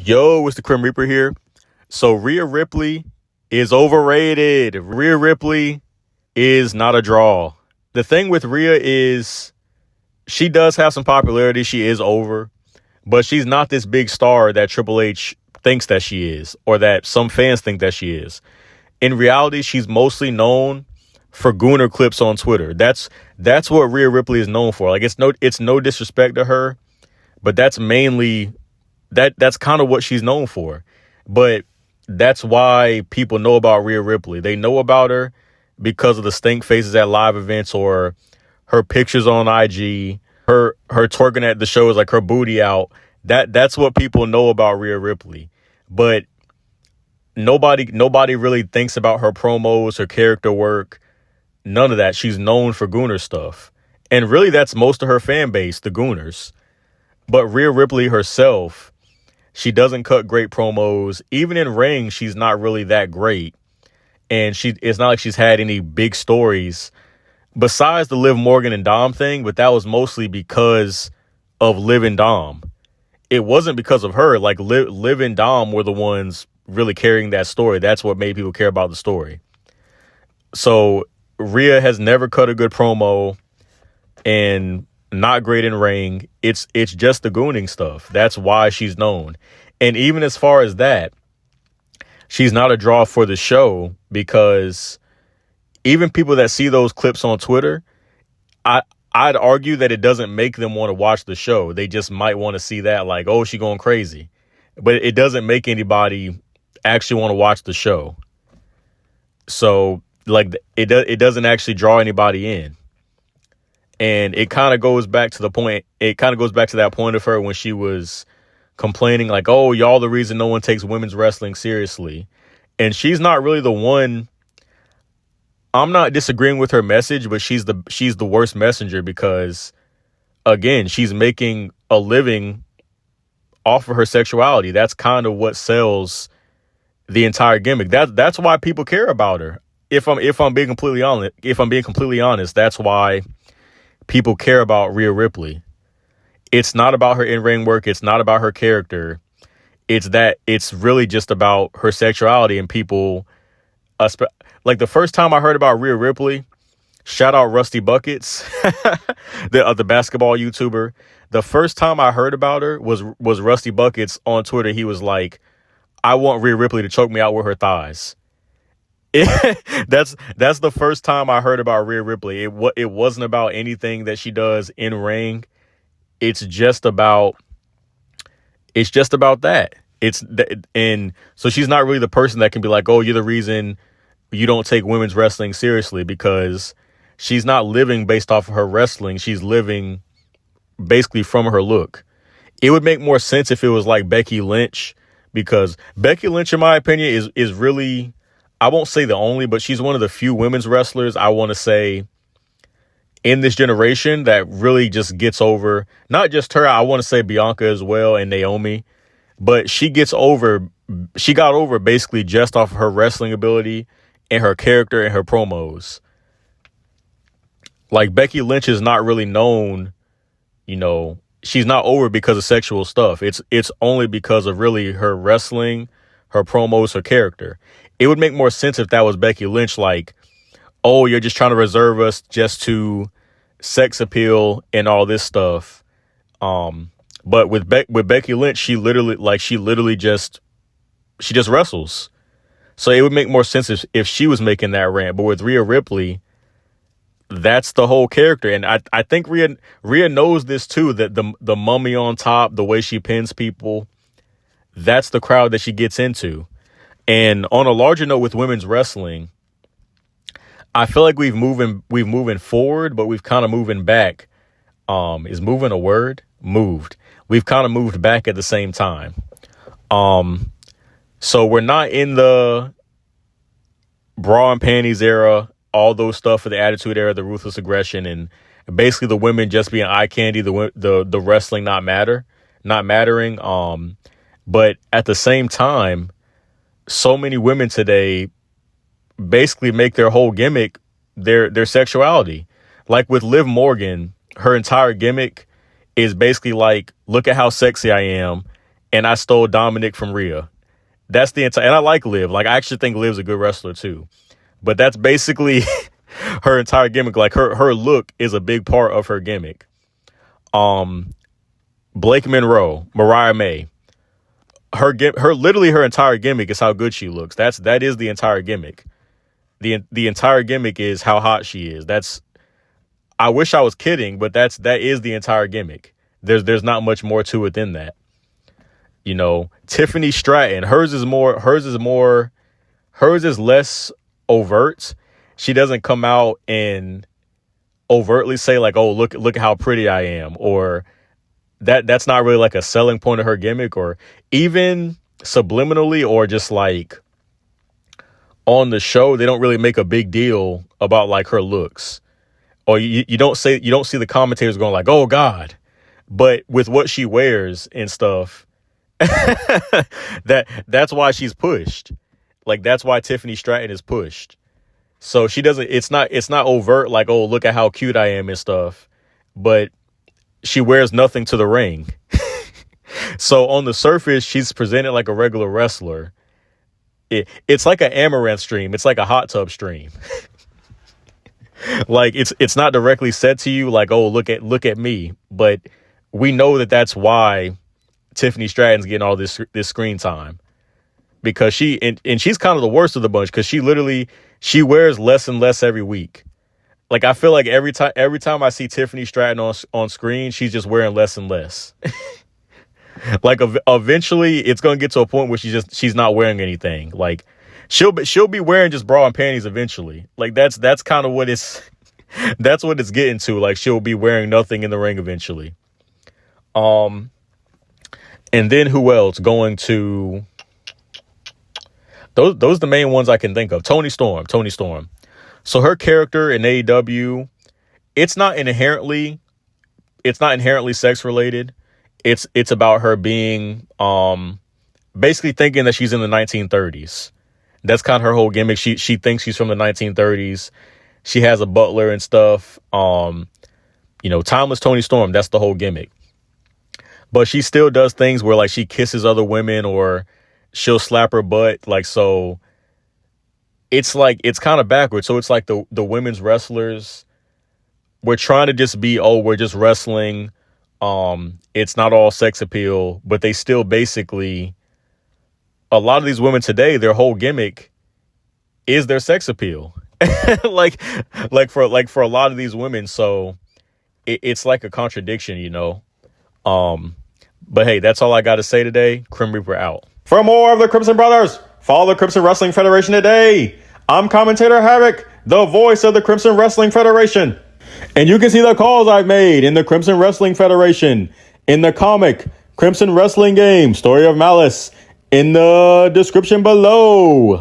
Yo, it's the Crim Reaper here. So Rhea Ripley is overrated. Rhea Ripley is not a draw. The thing with Rhea is she does have some popularity. She is over, but she's not this big star that Triple H thinks that she is, or that some fans think that she is. In reality, she's mostly known for Gooner clips on Twitter. That's what Rhea Ripley is known for. Like, it's no disrespect to her, but that's mainly that's kind of what she's known for. But that's why people know about Rhea Ripley. They know about her because of the stink faces at live events, or her pictures on IG, her twerking at the shows, like her booty out. That's what people know about Rhea Ripley. But nobody really thinks about her promos, her character work, none of that. She's known for Gooner stuff. And really, that's most of her fan base, the Gooners. But Rhea Ripley herself, she doesn't cut great promos. Even in ring, she's not really that great. And it's not like she's had any big stories besides the Liv Morgan and Dom thing, but that was mostly because of Liv and Dom. It wasn't because of her. Like, Liv and Dom were the ones really carrying that story. That's what made people care about the story. So Rhea has never cut a good promo and not great in ring. It's just the gooning stuff. That's why she's known. And even as far as that, she's not a draw for the show, because even people that see those clips on Twitter, I'd argue that it doesn't make them want to watch the show. They just might want to see that, like, oh, she going crazy. But it doesn't make anybody actually want to watch the show. So, like, it doesn't actually draw anybody in. And it kind of goes back to that point of her when she was complaining, like, oh, y'all the reason no one takes women's wrestling seriously. And she's not really the one. I'm not disagreeing with her message, but she's the worst messenger, because, again, she's making a living off of her sexuality. That's kind of what sells the entire gimmick. That's why people care about her. If I'm being completely honest, that's why people care about Rhea Ripley. It's not about her in-ring work. It's not about her character. It's really just about her sexuality. And people, like, the first time I heard about Rhea Ripley, shout out Rusty Buckets, the basketball YouTuber. The first time I heard about her was Rusty Buckets on Twitter. He was like, I want Rhea Ripley to choke me out with her thighs. That's the first time I heard about Rhea Ripley. It wasn't about anything that she does in ring. It's just about that. And so she's not really the person that can be like, oh, you're the reason you don't take women's wrestling seriously, because she's not living based off of her wrestling. She's living basically from her look. It would make more sense if it was like Becky Lynch, because Becky Lynch, in my opinion, is really, I won't say the only, but she's one of the few women's wrestlers, I want to say, in this generation that really just gets over. Not just her, I want to say Bianca as well, and Naomi. But she got over basically just off of her wrestling ability and her character and her promos. Like, Becky Lynch is not really known, she's not over because of sexual stuff. It's only because of really her wrestling, her promos, her character. It would make more sense if that was Becky Lynch, like, oh, you're just trying to reserve us just to sex appeal and all this stuff. But with Becky Lynch, she literally just wrestles. So it would make more sense if she was making that rant. But with Rhea Ripley, that's the whole character. And I think Rhea knows this too, that the mummy on top, the way she pins people, that's the crowd that she gets into. And on a larger note with women's wrestling, I feel like we've moving forward, but we've kind of moving back. Is moving a word? Moved. We've kind of moved back at the same time. So we're not in the bra and panties era, all those stuff for the Attitude Era, the Ruthless Aggression, and basically the women just being eye candy, the wrestling not mattering. But at the same time, so many women today basically make their whole gimmick their sexuality. Like with Liv Morgan, her entire gimmick is basically like, look at how sexy I am, and I stole Dominic from Rhea. That's the entire, and I like Liv. Like, I actually think Liv's a good wrestler too. But that's basically her entire gimmick. Like, her look is a big part of her gimmick. Blake Monroe, Mariah May. Her literally her entire gimmick is how good she looks. That is the entire gimmick. The entire gimmick is how hot she is. I wish I was kidding, but that is the entire gimmick. There's not much more to it than that. You know, Tiffany Stratton, hers is less overt. She doesn't come out and overtly say like, "Oh, look at how pretty I am," or that's not really like a selling point of her gimmick, or even subliminally, or just like on the show, they don't really make a big deal about like her looks, or you don't see the commentators going like, "Oh God," but with what she wears and stuff, that's why she's pushed. Like, that's why Tiffany Stratton is pushed. So she doesn't. It's not overt like, "Oh, look at how cute I am" and stuff, but she wears nothing to the ring. So on the surface, she's presented like a regular wrestler. It's like an Amaranth stream. It's like a hot tub stream. Like, it's not directly said to you like, "Oh, look at me," but we know that's why Tiffany Stratton's getting all this screen time, because she's kind of the worst of the bunch, because she wears less and less every week. Like, I feel like every time I see Tiffany Stratton on screen, she's just wearing less and less. Like, eventually it's going to get to a point where she's not wearing anything. Like, she'll be wearing just bra and panties eventually. Like, that's kind of what that's what it's getting to. Like, she'll be wearing nothing in the ring eventually. And then who else? Going to those are the main ones I can think of. Toni Storm. So her character in AEW, it's not inherently sex related. It's about her being basically thinking that she's in the 1930s. That's kind of her whole gimmick. She thinks she's from the 1930s. She has a butler and stuff. Timeless Toni Storm. That's the whole gimmick. But she still does things where like she kisses other women, or she'll slap her butt. Like, so it's like, it's kind of backwards. So it's like the women's wrestlers, we're trying to just be, "Oh, we're just wrestling. It's not all sex appeal," but they still basically, a lot of these women today, their whole gimmick is their sex appeal. like for a lot of these women. So it's like a contradiction, you know? But hey, that's all I got to say today. Crim Reaper out. For more of the Crimson Brothers, follow the Crimson Wrestling Federation today. I'm Commentator Havoc, the voice of the Crimson Wrestling Federation. And you can see the calls I've made in the Crimson Wrestling Federation, in the comic Crimson Wrestling Game, Story of Malice, in the description below.